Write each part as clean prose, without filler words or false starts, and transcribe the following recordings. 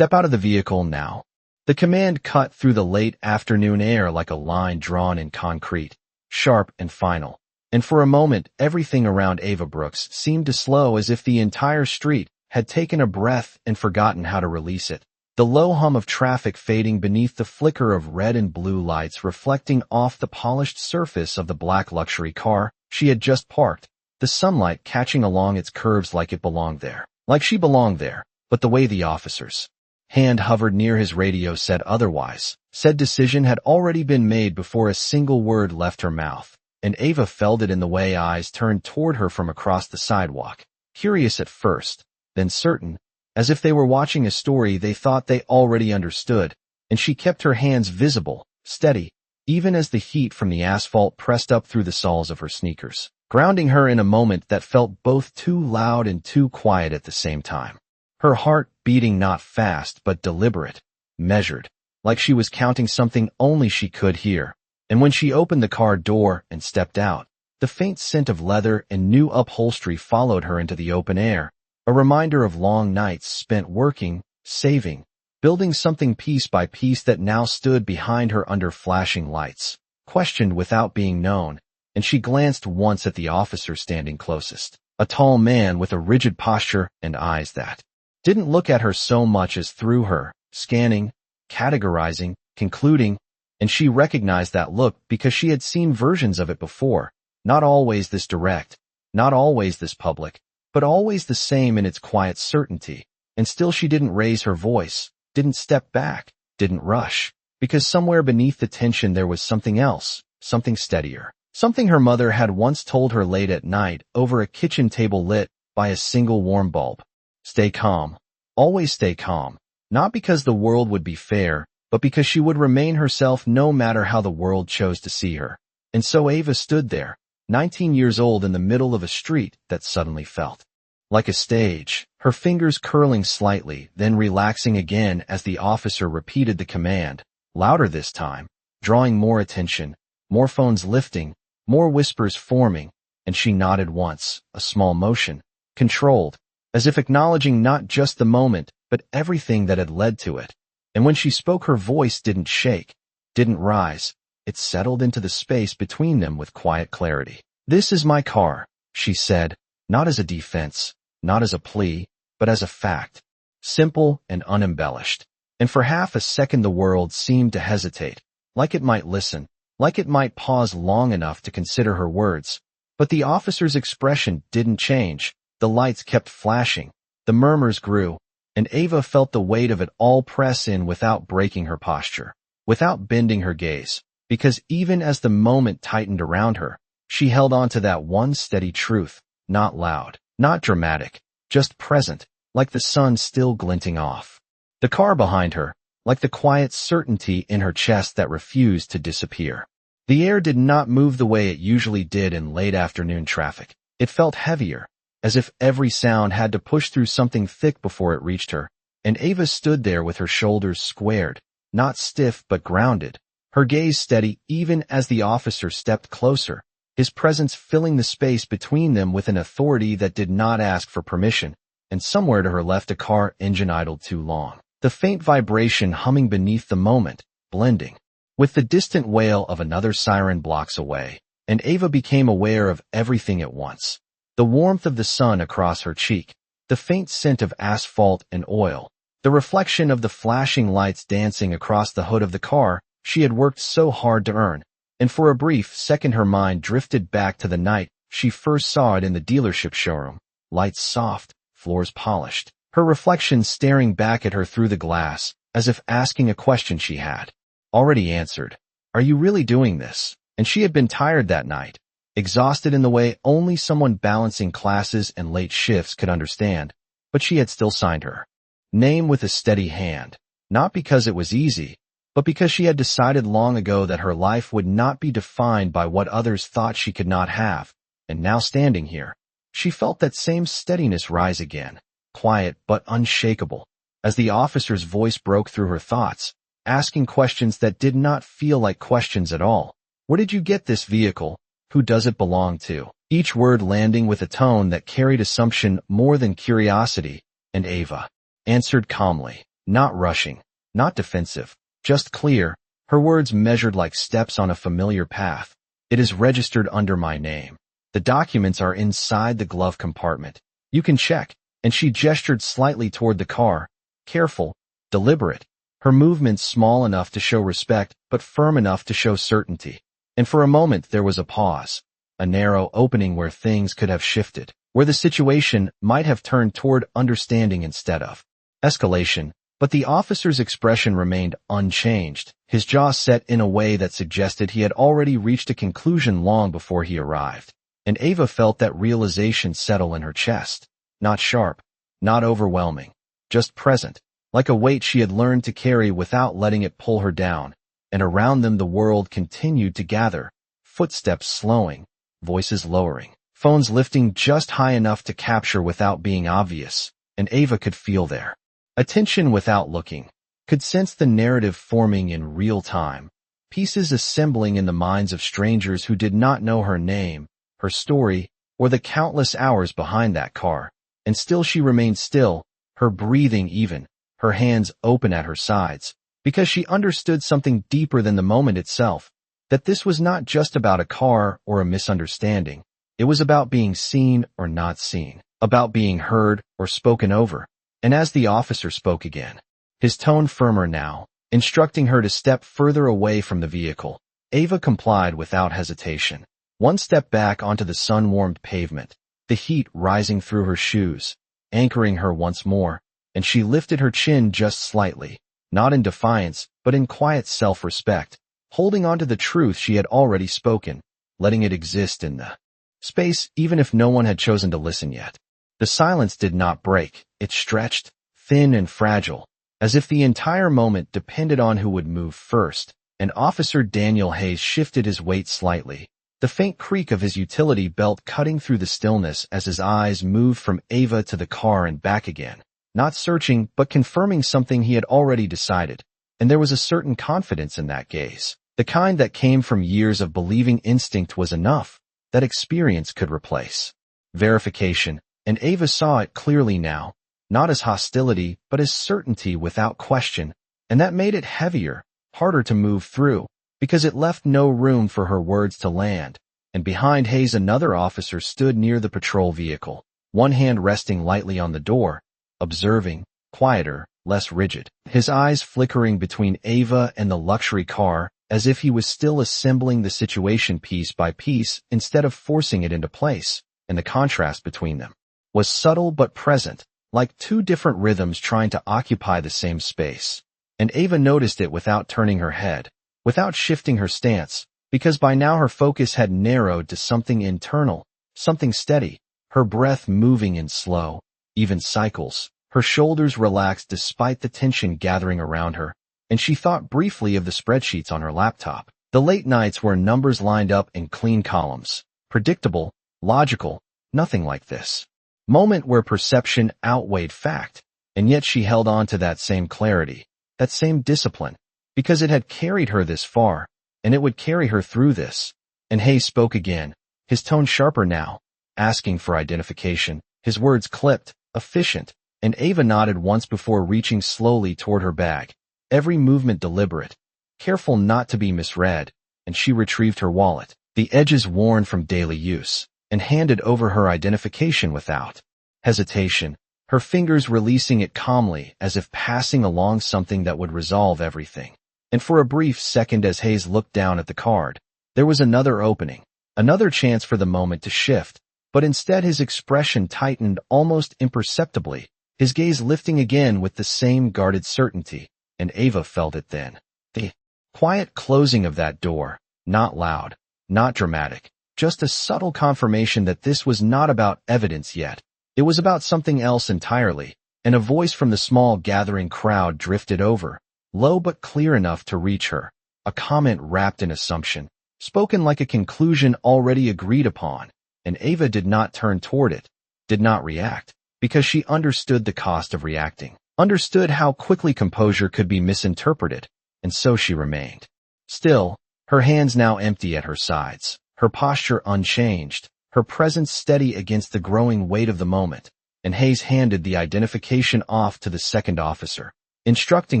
Step out of the vehicle now. The command cut through the late afternoon air like a line drawn in concrete, sharp and final. And for a moment, everything around Ava Brooks seemed to slow, as if the entire street had taken a breath and forgotten how to release it. The low hum of traffic fading beneath the flicker of red and blue lights reflecting off the polished surface of the black luxury car she had just parked, the sunlight catching along its curves like it belonged there. Like she belonged there, but the way the officer's hand hovered near his radio said otherwise. Said decision had already been made before a single word left her mouth, and Ava felt it in the way eyes turned toward her from across the sidewalk, curious at first, then certain, as if they were watching a story they thought they already understood, and she kept her hands visible, steady, even as the heat from the asphalt pressed up through the soles of her sneakers, grounding her in a moment that felt both too loud and too quiet at the same time. Her heart beating not fast but deliberate, measured, like she was counting something only she could hear. And when she opened the car door and stepped out, the faint scent of leather and new upholstery followed her into the open air, a reminder of long nights spent working, saving, building something piece by piece that now stood behind her under flashing lights, questioned without being known, and she glanced once at the officer standing closest, a tall man with a rigid posture and eyes that didn't look at her so much as through her, scanning, categorizing, concluding, and she recognized that look because she had seen versions of it before, not always this direct, not always this public, but always the same in its quiet certainty, and still she didn't raise her voice, didn't step back, didn't rush, because somewhere beneath the tension there was something else, something steadier, something her mother had once told her late at night over a kitchen table lit by a single warm bulb. Stay calm, always stay calm, not because the world would be fair, but because she would remain herself no matter how the world chose to see her. And so Ava stood there, 19 years old, in the middle of a street that suddenly felt like a stage, her fingers curling slightly, then relaxing again as the officer repeated the command, louder this time, drawing more attention, more phones lifting, more whispers forming, and she nodded once, a small motion, controlled, as if acknowledging not just the moment, but everything that had led to it. And when she spoke, her voice didn't shake, didn't rise. It settled into the space between them with quiet clarity. "This is my car," she said, not as a defense, not as a plea, but as a fact, simple and unembellished. And for half a second the world seemed to hesitate, like it might listen, like it might pause long enough to consider her words. But the officer's expression didn't change. The lights kept flashing, the murmurs grew, and Ava felt the weight of it all press in without breaking her posture, without bending her gaze, because even as the moment tightened around her, she held on to that one steady truth, not loud, not dramatic, just present, like the sun still glinting off the car behind her, like the quiet certainty in her chest that refused to disappear. The air did not move the way it usually did in late afternoon traffic. It felt heavier, as if every sound had to push through something thick before it reached her, and Ava stood there with her shoulders squared, not stiff but grounded, her gaze steady even as the officer stepped closer, his presence filling the space between them with an authority that did not ask for permission. And somewhere to her left a car engine idled too long, the faint vibration humming beneath the moment, blending with the distant wail of another siren blocks away, and Ava became aware of everything at once. The warmth of the sun across her cheek, the faint scent of asphalt and oil, the reflection of the flashing lights dancing across the hood of the car she had worked so hard to earn, and for a brief second her mind drifted back to the night she first saw it in the dealership showroom, lights soft, floors polished, her reflection staring back at her through the glass, as if asking a question she had already answered. "Are you really doing this?" And she had been tired that night, exhausted in the way only someone balancing classes and late shifts could understand, but she had still signed her name with a steady hand, not because it was easy, but because she had decided long ago that her life would not be defined by what others thought she could not have. And now standing here, she felt that same steadiness rise again, quiet but unshakable, as the officer's voice broke through her thoughts, asking questions that did not feel like questions at all. "Where did you get this vehicle? Who does it belong to?" Each word landing with a tone that carried assumption more than curiosity, and Ava answered calmly, Not rushing, not defensive, just clear, her words measured like steps on a familiar path. It is registered under my name. The documents are inside the glove compartment. You can check. And she gestured slightly toward the car, careful, deliberate, her movements small enough to show respect but firm enough to show certainty. And for a moment there was a pause, a narrow opening where things could have shifted, where the situation might have turned toward understanding instead of escalation. But the officer's expression remained unchanged, his jaw set in a way that suggested he had already reached a conclusion long before he arrived. And Ava felt that realization settle in her chest. Not sharp, not overwhelming, just present, like a weight she had learned to carry without letting it pull her down. And around them the world continued to gather, footsteps slowing, voices lowering, phones lifting just high enough to capture without being obvious. And Ava could feel their attention without looking, could sense the narrative forming in real time, pieces assembling in the minds of strangers who did not know her name, her story, or the countless hours behind that car. And still she remained still, her breathing even, her hands open at her sides, because she understood something deeper than the moment itself, that this was not just about a car or a misunderstanding. It was about being seen or not seen, about being heard or spoken over. And as the officer spoke again, his tone firmer now, instructing her to step further away from the vehicle, Ava complied without hesitation. One step back onto the sun-warmed pavement, the heat rising through her shoes, anchoring her once more, and she lifted her chin just slightly, not in defiance, but in quiet self-respect, holding on to the truth she had already spoken, letting it exist in the space even if no one had chosen to listen yet. The silence did not break, it stretched, thin and fragile, as if the entire moment depended on who would move first, and Officer Daniel Hayes shifted his weight slightly, the faint creak of his utility belt cutting through the stillness as his eyes moved from Ava to the car and back again, not searching but confirming something he had already decided, and there was a certain confidence in that gaze, the kind that came from years of believing instinct was enough, that experience could replace verification, and Ava saw it clearly now, not as hostility but as certainty without question, and that made it heavier, harder to move through, because it left no room for her words to land. And behind Hayes another officer stood near the patrol vehicle, one hand resting lightly on the door, observing, quieter, less rigid, his eyes flickering between Ava and the luxury car, as if he was still assembling the situation piece by piece instead of forcing it into place. And the contrast between them was subtle but present, like two different rhythms trying to occupy the same space. And Ava noticed it without turning her head, without shifting her stance, because by now her focus had narrowed to something internal, something steady, her breath moving in slow, even cycles, her shoulders relaxed despite the tension gathering around her, and she thought briefly of the spreadsheets on her laptop, the late nights where numbers lined up in clean columns, predictable, logical, nothing like this. Moment where perception outweighed fact, and yet she held on to that same clarity, that same discipline, because it had carried her this far, and it would carry her through this. And Hayes spoke again, his tone sharper now, asking for identification, his words clipped, efficient, and Ava nodded once before reaching slowly toward her bag, every movement deliberate, careful not to be misread, and she retrieved her wallet, the edges worn from daily use, and handed over her identification without hesitation, her fingers releasing it calmly as if passing along something that would resolve everything. And for a brief second as Hayes looked down at the card, there was another opening, another chance for the moment to shift, but instead his expression tightened almost imperceptibly, his gaze lifting again with the same guarded certainty, and Ava felt it then. The quiet closing of that door, not loud, not dramatic, just a subtle confirmation that this was not about evidence yet. It was about something else entirely, and a voice from the small gathering crowd drifted over, low but clear enough to reach her, a comment wrapped in assumption, spoken like a conclusion already agreed upon, and Ava did not turn toward it, did not react, because she understood the cost of reacting, understood how quickly composure could be misinterpreted, and so she remained. Still, her hands now empty at her sides, her posture unchanged, her presence steady against the growing weight of the moment, and Hayes handed the identification off to the second officer, instructing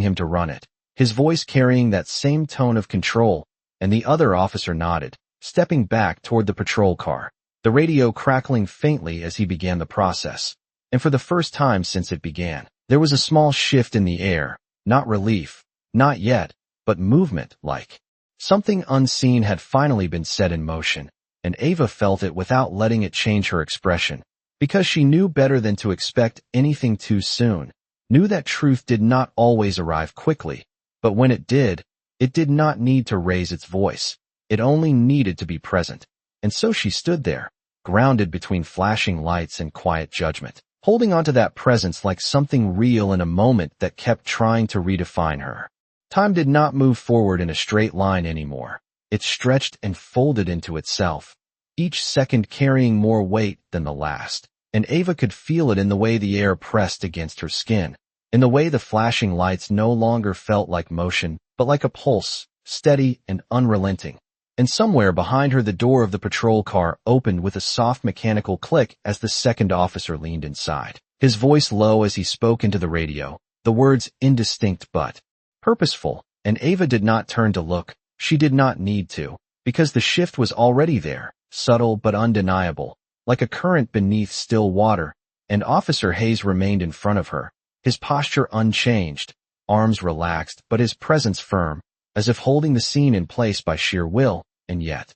him to run it, his voice carrying that same tone of control, and the other officer nodded, stepping back toward the patrol car, the radio crackling faintly as he began the process. And for the first time since it began, there was a small shift in the air, not relief, not yet, but movement, like something unseen had finally been set in motion, and Ava felt it without letting it change her expression, because she knew better than to expect anything too soon, knew that truth did not always arrive quickly, but when it did not need to raise its voice. It only needed to be present. And so she stood there, grounded between flashing lights and quiet judgment, holding onto that presence like something real in a moment that kept trying to redefine her. Time did not move forward in a straight line anymore. It stretched and folded into itself, each second carrying more weight than the last. And Ava could feel it in the way the air pressed against her skin, in the way the flashing lights no longer felt like motion, but like a pulse, steady and unrelenting. And somewhere behind her the door of the patrol car opened with a soft mechanical click as the second officer leaned inside, his voice low as he spoke into the radio, the words indistinct but purposeful, and Ava did not turn to look. She did not need to, because the shift was already there, subtle but undeniable, like a current beneath still water, and Officer Hayes remained in front of her, his posture unchanged, arms relaxed but his presence firm, as if holding the scene in place by sheer will. And yet,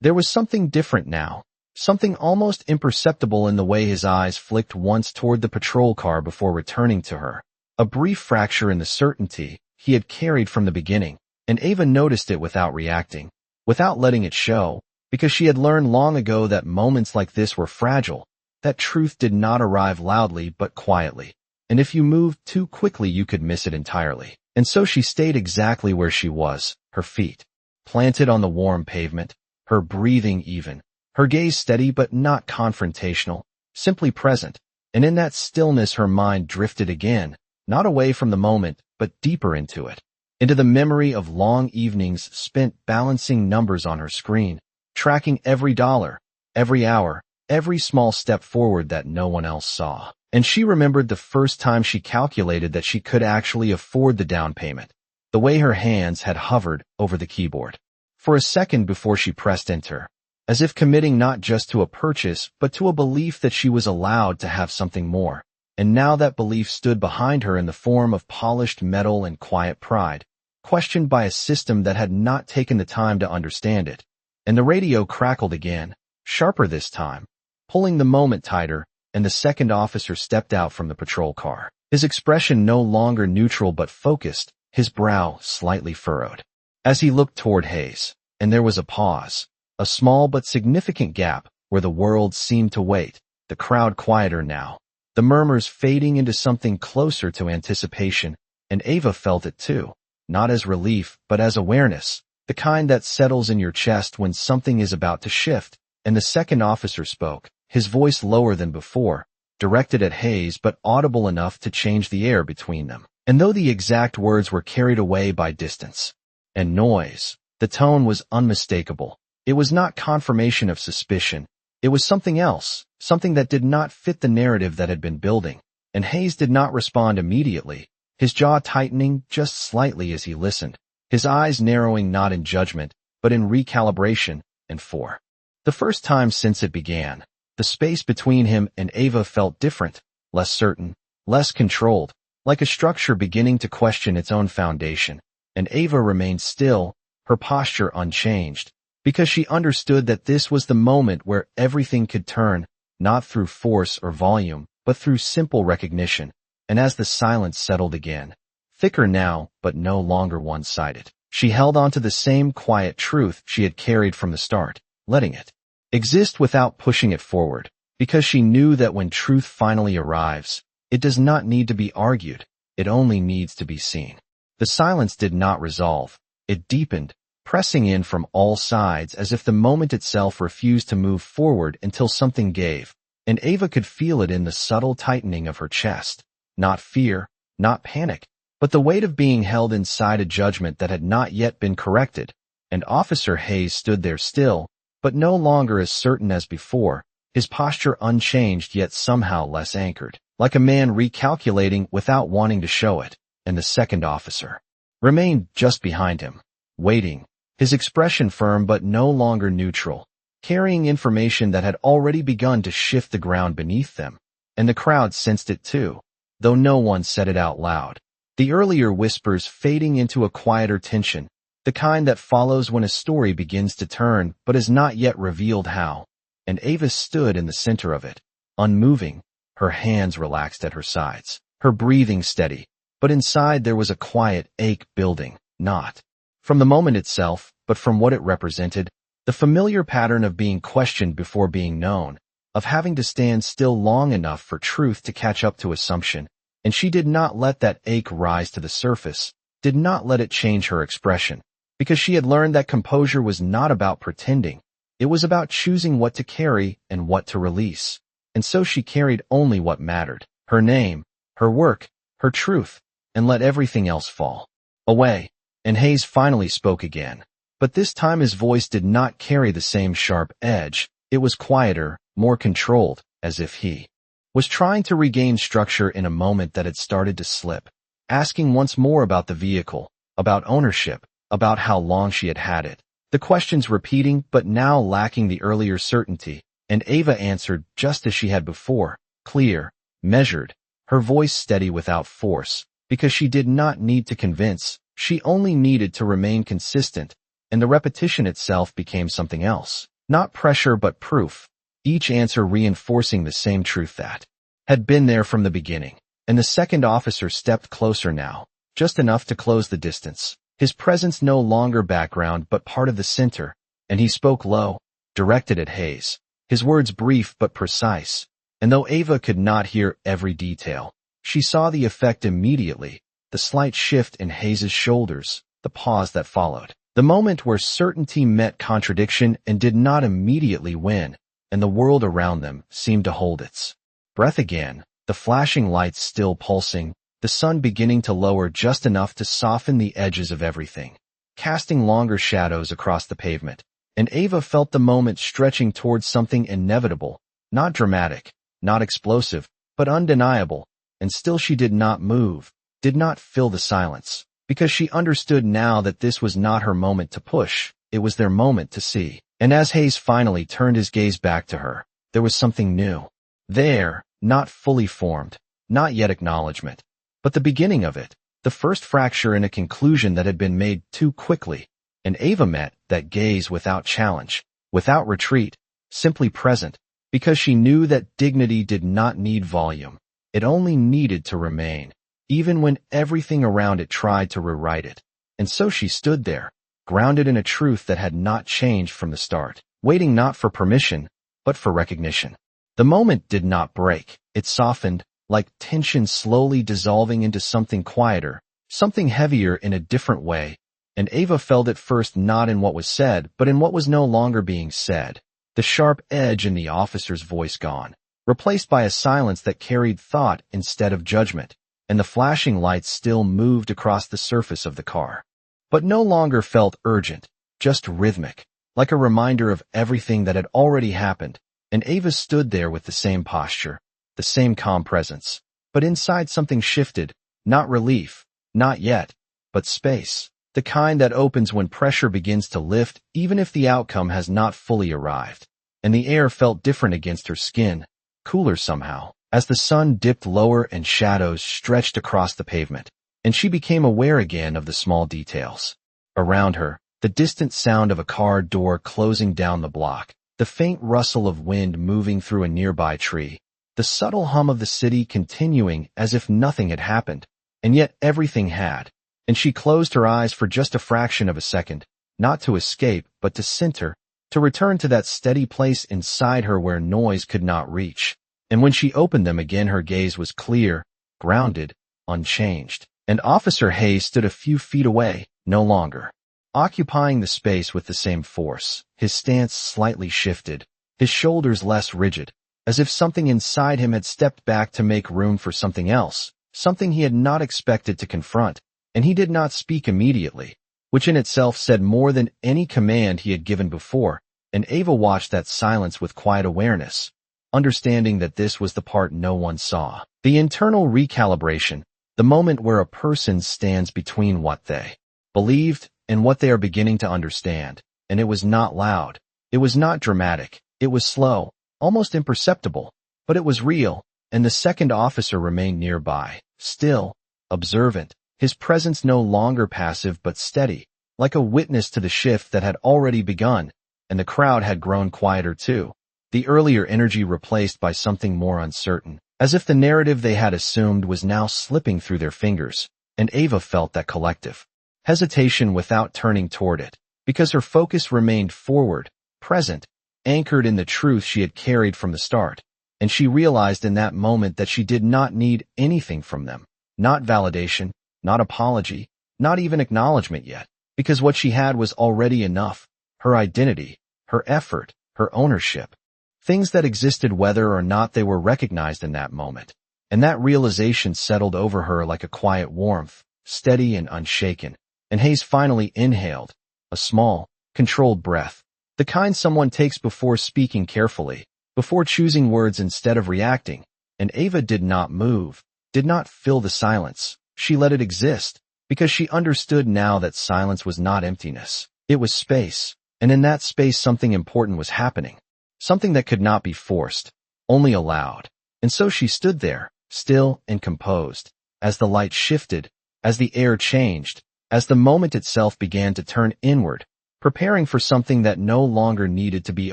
there was something different now, something almost imperceptible in the way his eyes flicked once toward the patrol car before returning to her, a brief fracture in the certainty he had carried from the beginning, and Ava noticed it without reacting, without letting it show, because she had learned long ago that moments like this were fragile, that truth did not arrive loudly but quietly, and if you moved too quickly you could miss it entirely. And so she stayed exactly where she was, her feet planted on the warm pavement, her breathing even, her gaze steady but not confrontational, simply present, and in that stillness her mind drifted again, not away from the moment, but deeper into it, into the memory of long evenings spent balancing numbers on her screen, tracking every dollar, every hour, every small step forward that no one else saw. And she remembered the first time she calculated that she could actually afford the down payment, the way her hands had hovered over the keyboard for a second before she pressed enter, as if committing not just to a purchase but to a belief that she was allowed to have something more. And now that belief stood behind her in the form of polished metal and quiet pride, questioned by a system that had not taken the time to understand it. And the radio crackled again, sharper this time, pulling the moment tighter, and the second officer stepped out from the patrol car, his expression no longer neutral but focused, his brow slightly furrowed. As he looked toward Hayes, and there was a pause, a small but significant gap where the world seemed to wait, the crowd quieter now, the murmurs fading into something closer to anticipation, and Ava felt it too, not as relief but as awareness, the kind that settles in your chest when something is about to shift. And the second officer spoke, his voice lower than before, directed at Hayes but audible enough to change the air between them. And though the exact words were carried away by distance and noise, the tone was unmistakable. It was not confirmation of suspicion. It was something else, something that did not fit the narrative that had been building. And Hayes did not respond immediately, his jaw tightening just slightly as he listened, his eyes narrowing not in judgment, but in recalibration. And for the first time since it began, the space between him and Ava felt different, less certain, less controlled, like a structure beginning to question its own foundation. And Ava remained still, her posture unchanged, because she understood that this was the moment where everything could turn, not through force or volume, but through simple recognition. And as the silence settled again, thicker now, but no longer one-sided, she held on to the same quiet truth she had carried from the start, letting it exist without pushing it forward, because she knew that when truth finally arrives, it does not need to be argued, it only needs to be seen. The silence did not resolve, it deepened, pressing in from all sides as if the moment itself refused to move forward until something gave, and Ava could feel it in the subtle tightening of her chest. Not fear, not panic, but the weight of being held inside a judgment that had not yet been corrected. And Officer Hayes stood there still, but no longer as certain as before, his posture unchanged yet somehow less anchored, like a man recalculating without wanting to show it. and the second officer remained just behind him, waiting, his expression firm but no longer neutral, carrying information that had already begun to shift the ground beneath them. And the crowd sensed it too, though no one said it out loud. The earlier whispers fading into a quieter tension, the kind that follows when a story begins to turn but is not yet revealed how. And Ava stood in the center of it, unmoving, her hands relaxed at her sides, her breathing steady, but inside there was a quiet ache building, not from the moment itself, but from what it represented, the familiar pattern of being questioned before being known, of having to stand still long enough for truth to catch up to assumption. And she did not let that ache rise to the surface, did not let it change her expression, because she had learned that composure was not about pretending. It was about choosing what to carry and what to release. And so she carried only what mattered, her name, her work, her truth, and let everything else fall away. And Hayes finally spoke again. But this time his voice did not carry the same sharp edge. It was quieter, more controlled, as if he was trying to regain structure in a moment that had started to slip, asking once more about the vehicle, about ownership, about how long she had had it. The questions repeating but now lacking the earlier certainty, and Ava answered just as she had before, clear, measured, her voice steady without force, because she did not need to convince, she only needed to remain consistent, and the repetition itself became something else, not pressure but proof, each answer reinforcing the same truth that had been there from the beginning. And the second officer stepped closer now, just enough to close the distance, his presence no longer background but part of the center, and he spoke low, directed at Hayes, his words brief but precise, and though Ava could not hear every detail, she saw the effect immediately, the slight shift in Hayes's shoulders, the pause that followed, the moment where certainty met contradiction and did not immediately win, and the world around them seemed to hold its breath again, the flashing lights still pulsing, the sun beginning to lower just enough to soften the edges of everything, casting longer shadows across the pavement. And Ava felt the moment stretching towards something inevitable, not dramatic, not explosive, but undeniable, and still she did not move, did not fill the silence, because she understood now that this was not her moment to push, it was their moment to see. And as Hayes finally turned his gaze back to her, there was something new. There, not fully formed, not yet acknowledgement, but the beginning of it, the first fracture in a conclusion that had been made too quickly. And Ava met that gaze without challenge, without retreat, simply present, because she knew that dignity did not need volume. It only needed to remain, even when everything around it tried to rewrite it. And so she stood there, grounded in a truth that had not changed from the start, waiting not for permission, but for recognition. The moment did not break, it softened, like tension slowly dissolving into something quieter, something heavier in a different way. And Ava felt it first not in what was said, but in what was no longer being said. The sharp edge in the officer's voice gone, replaced by a silence that carried thought instead of judgment, and the flashing lights still moved across the surface of the car, but no longer felt urgent, just rhythmic, like a reminder of everything that had already happened. And Ava stood there with the same posture, the same calm presence, but inside something shifted, not relief, not yet, but space. The kind that opens when pressure begins to lift, even if the outcome has not fully arrived. And the air felt different against her skin, cooler somehow, as the sun dipped lower and shadows stretched across the pavement, and she became aware again of the small details. Around her, the distant sound of a car door closing down the block, the faint rustle of wind moving through a nearby tree, the subtle hum of the city continuing as if nothing had happened, and yet everything had. And she closed her eyes for just a fraction of a second, not to escape, but to center, to return to that steady place inside her where noise could not reach. And when she opened them again, her gaze was clear, grounded, unchanged. And Officer Hayes stood a few feet away, no longer occupying the space with the same force, his stance slightly shifted, his shoulders less rigid, as if something inside him had stepped back to make room for something else, something he had not expected to confront. And he did not speak immediately, which in itself said more than any command he had given before, and Ava watched that silence with quiet awareness, understanding that this was the part no one saw. The internal recalibration, The moment where a person stands between what they believed and what they are beginning to understand. And it was not loud. It was not dramatic. It was slow, almost imperceptible, but it was real, and the second officer remained nearby, still, observant, his presence no longer passive but steady, like a witness to the shift that had already begun, and the crowd had grown quieter too, the earlier energy replaced by something more uncertain, as if the narrative they had assumed was now slipping through their fingers, and Ava felt that collective hesitation without turning toward it, because her focus remained forward, present, anchored in the truth she had carried from the start, and she realized in that moment that she did not need anything from them, not validation, not apology, not even acknowledgement yet, because what she had was already enough, her identity, her effort, her ownership, things that existed whether or not they were recognized in that moment, and that realization settled over her like a quiet warmth, steady and unshaken, and Hayes finally inhaled, a small, controlled breath, the kind someone takes before speaking carefully, before choosing words instead of reacting, and Ava did not move, did not fill the silence. She let it exist, because she understood now that silence was not emptiness. It was space, and in that space something important was happening, something that could not be forced, only allowed. And so she stood there, still and composed, as the light shifted, as the air changed, as the moment itself began to turn inward, preparing for something that no longer needed to be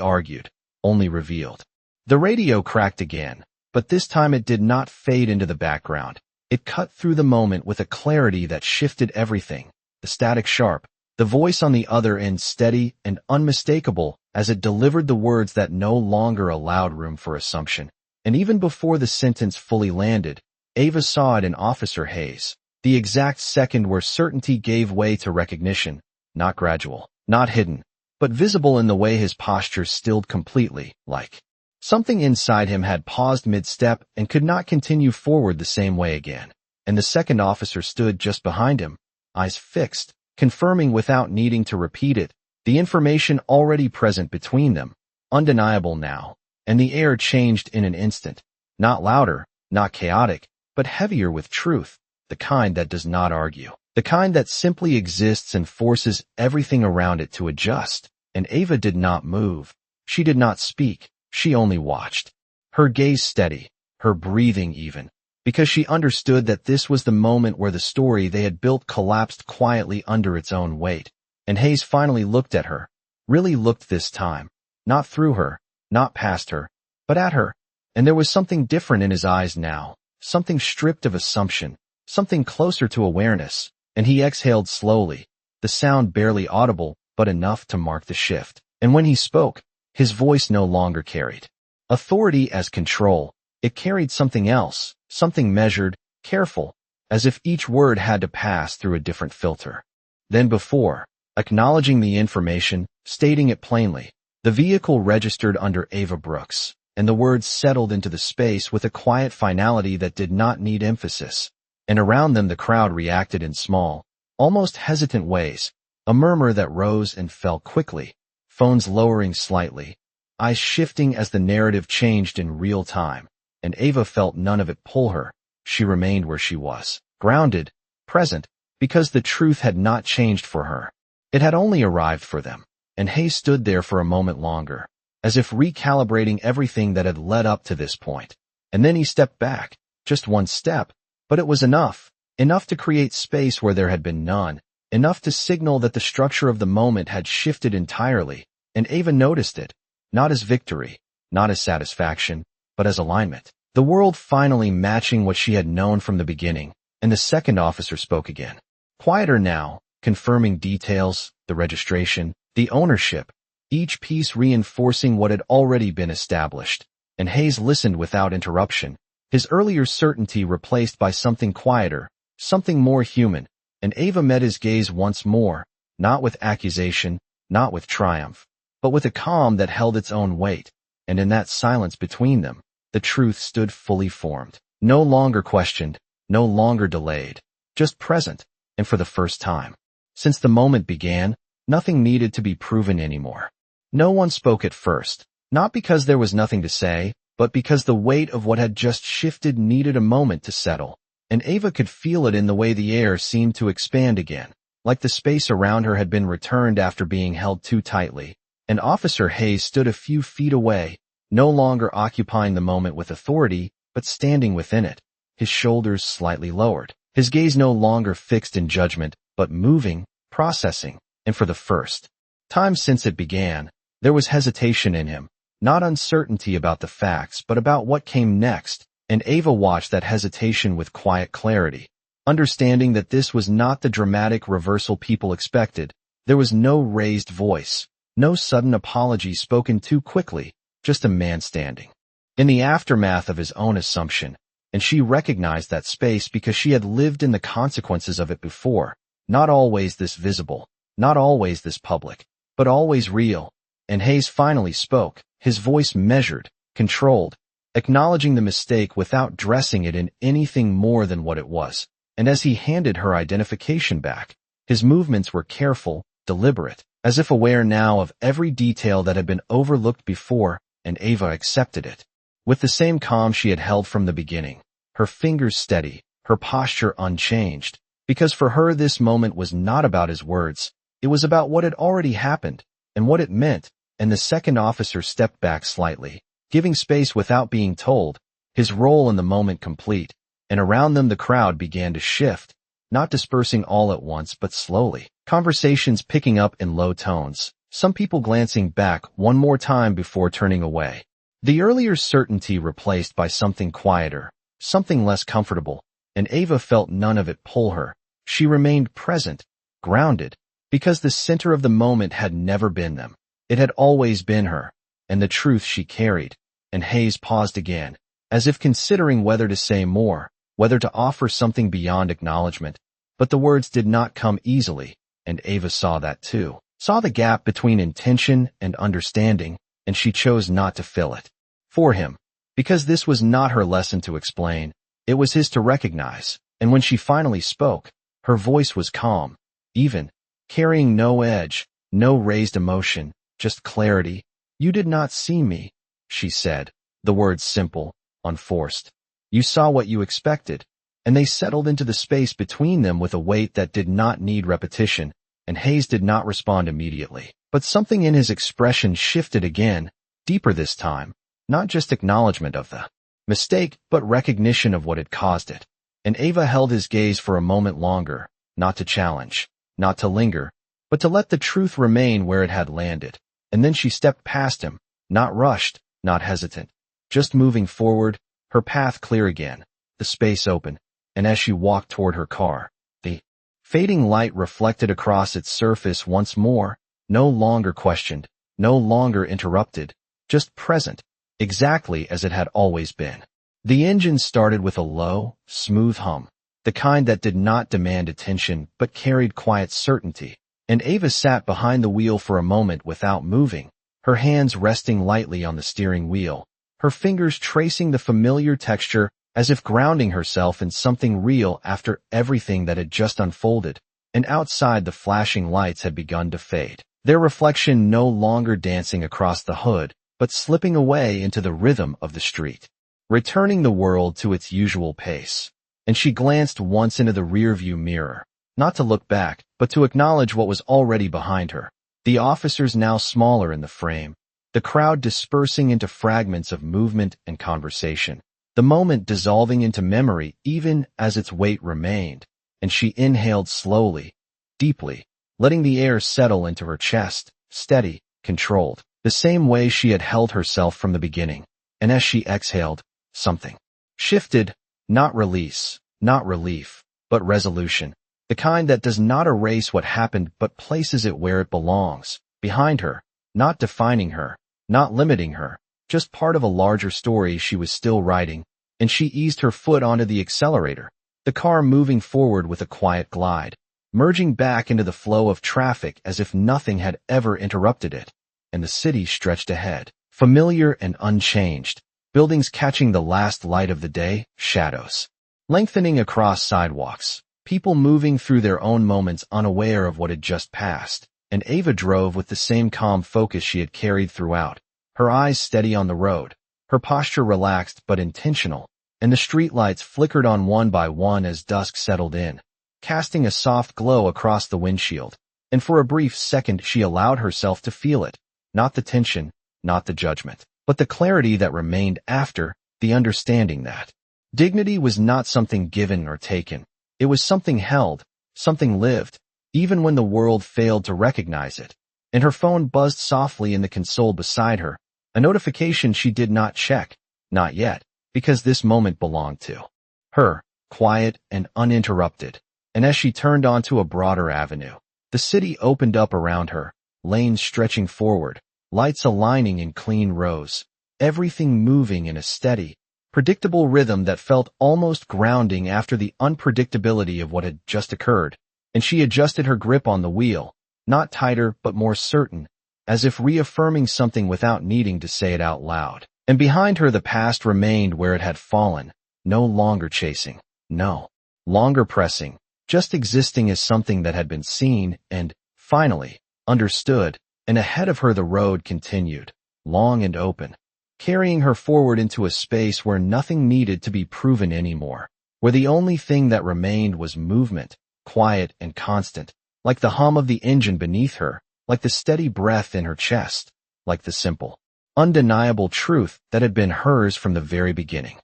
argued, only revealed. The radio cracked again, but this time it did not fade into the background. It cut through the moment with a clarity that shifted everything, the static sharp, the voice on the other end steady and unmistakable as it delivered the words that no longer allowed room for assumption. And even before the sentence fully landed, Ava saw it in Officer Hayes, the exact second where certainty gave way to recognition, not gradual, not hidden, but visible in the way his posture stilled completely, like something inside him had paused mid-step and could not continue forward the same way again. And the second officer stood just behind him, eyes fixed, confirming without needing to repeat it, the information already present between them, undeniable now, and the air changed in an instant, not louder, not chaotic, but heavier with truth, the kind that does not argue, the kind that simply exists and forces everything around it to adjust. And Ava did not move. She did not speak. She only watched, her gaze steady, her breathing even, because she understood that this was the moment where the story they had built collapsed quietly under its own weight. And Hayes finally looked at her, really looked this time, not through her, not past her, but at her, and there was something different in his eyes now, something stripped of assumption, something closer to awareness, and he exhaled slowly, the sound barely audible, but enough to mark the shift. And when he spoke, his voice no longer carried authority as control. It carried something else, something measured, careful, as if each word had to pass through a different filter than before, acknowledging the information, stating it plainly. The vehicle registered under Ava Brooks, and the words settled into the space with a quiet finality that did not need emphasis. And around them the crowd reacted in small, almost hesitant ways, a murmur that rose and fell quickly, phones lowering slightly, eyes shifting as the narrative changed in real time, and Ava felt none of it pull her. She remained where she was, grounded, present, because the truth had not changed for her. It had only arrived for them, and Hayes stood there for a moment longer, as if recalibrating everything that had led up to this point. And then he stepped back, just one step, but it was enough to create space where there had been none, enough to signal that the structure of the moment had shifted entirely, and Ava noticed it, not as victory, not as satisfaction, but as alignment. The world finally matching what she had known from the beginning, and the second officer spoke again. Quieter now, confirming details, the registration, the ownership, each piece reinforcing what had already been established, and Hayes listened without interruption, his earlier certainty replaced by something quieter, something more human, and Ava met his gaze once more, not with accusation, not with triumph, but with a calm that held its own weight, and in that silence between them, the truth stood fully formed, no longer questioned, no longer delayed, just present, and for the first time. Since the moment began, nothing needed to be proven anymore. No one spoke at first, not because there was nothing to say, but because the weight of what had just shifted needed a moment to settle. and Ava could feel it in the way the air seemed to expand again, like the space around her had been returned after being held too tightly. And Officer Hayes stood a few feet away, no longer occupying the moment with authority, but standing within it, his shoulders slightly lowered, his gaze no longer fixed in judgment, but moving, processing, and for the first time since it began, there was hesitation in him, not uncertainty about the facts, but about what came next, and Ava watched that hesitation with quiet clarity, understanding that this was not the dramatic reversal people expected. There was no raised voice, no sudden apology spoken too quickly, just a man standing in the aftermath of his own assumption, and she recognized that space because she had lived in the consequences of it before, not always this visible, not always this public, but always real. And Hayes finally spoke, his voice measured, controlled, acknowledging the mistake without dressing it in anything more than what it was. And as he handed her identification back, his movements were careful, deliberate, as if aware now of every detail that had been overlooked before, and Ava accepted it. With the same calm she had held from the beginning, her fingers steady, her posture unchanged, because for her this moment was not about his words, it was about what had already happened, and what it meant. And the second officer stepped back slightly, giving space without being told, his role in the moment complete, and around them the crowd began to shift, not dispersing all at once but slowly, conversations picking up in low tones, some people glancing back one more time before turning away. The earlier certainty replaced by something quieter, something less comfortable, and Ava felt none of it pull her. She remained present, grounded, because the center of the moment had never been them. It had always been her, and the truth she carried. And Hayes paused again, as if considering whether to say more, whether to offer something beyond acknowledgement. But the words did not come easily, and Ava saw that too, saw the gap between intention and understanding, and she chose not to fill it for him, because this was not her lesson to explain, it was his to recognize. And when she finally spoke, her voice was calm, even, carrying no edge, no raised emotion, just clarity. "You did not see me," she said, the words simple, unforced. "You saw what you expected," and they settled into the space between them with a weight that did not need repetition, and Hayes did not respond immediately. But something in his expression shifted again, deeper this time, not just acknowledgement of the mistake, but recognition of what had caused it. And Ava held his gaze for a moment longer, not to challenge, not to linger, but to let the truth remain where it had landed. And then she stepped past him, not rushed, not hesitant, just moving forward, her path clear again, the space open, and as she walked toward her car, the fading light reflected across its surface once more, no longer questioned, no longer interrupted, just present, exactly as it had always been. The engine started with a low, smooth hum, the kind that did not demand attention but carried quiet certainty. And Ava sat behind the wheel for a moment without moving, her hands resting lightly on the steering wheel, her fingers tracing the familiar texture as if grounding herself in something real after everything that had just unfolded. And outside the flashing lights had begun to fade, their reflection no longer dancing across the hood, but slipping away into the rhythm of the street, returning the world to its usual pace. And she glanced once into the rearview mirror, not to look back, but to acknowledge what was already behind her. The officers now smaller in the frame, the crowd dispersing into fragments of movement and conversation, the moment dissolving into memory even as its weight remained. And she inhaled slowly, deeply, letting the air settle into her chest, steady, controlled, the same way she had held herself from the beginning. And as she exhaled, something shifted, not release, not relief, but resolution. The kind that does not erase what happened but places it where it belongs, behind her, not defining her, not limiting her, just part of a larger story she was still writing. And she eased her foot onto the accelerator, the car moving forward with a quiet glide, merging back into the flow of traffic as if nothing had ever interrupted it. And the city stretched ahead, familiar and unchanged, buildings catching the last light of the day, shadows lengthening across sidewalks, people moving through their own moments unaware of what had just passed. And Ava drove with the same calm focus she had carried throughout, her eyes steady on the road, her posture relaxed but intentional, and the streetlights flickered on one by one as dusk settled in, casting a soft glow across the windshield. And for a brief second she allowed herself to feel it, not the tension, not the judgment, but the clarity that remained after, the understanding that dignity was not something given or taken. It was something held, something lived, even when the world failed to recognize it. And her phone buzzed softly in the console beside her, a notification she did not check, not yet, because this moment belonged to her, quiet and uninterrupted. And as she turned onto a broader avenue, the city opened up around her, lanes stretching forward, lights aligning in clean rows, everything moving in a steady, predictable rhythm that felt almost grounding after the unpredictability of what had just occurred. And she adjusted her grip on the wheel, not tighter but more certain, as if reaffirming something without needing to say it out loud. And behind her the past remained where it had fallen, no longer chasing, no longer pressing, just existing as something that had been seen and, finally, understood. And ahead of her the road continued, long and open, carrying her forward into a space where nothing needed to be proven anymore, where the only thing that remained was movement, quiet and constant, like the hum of the engine beneath her, like the steady breath in her chest, like the simple, undeniable truth that had been hers from the very beginning.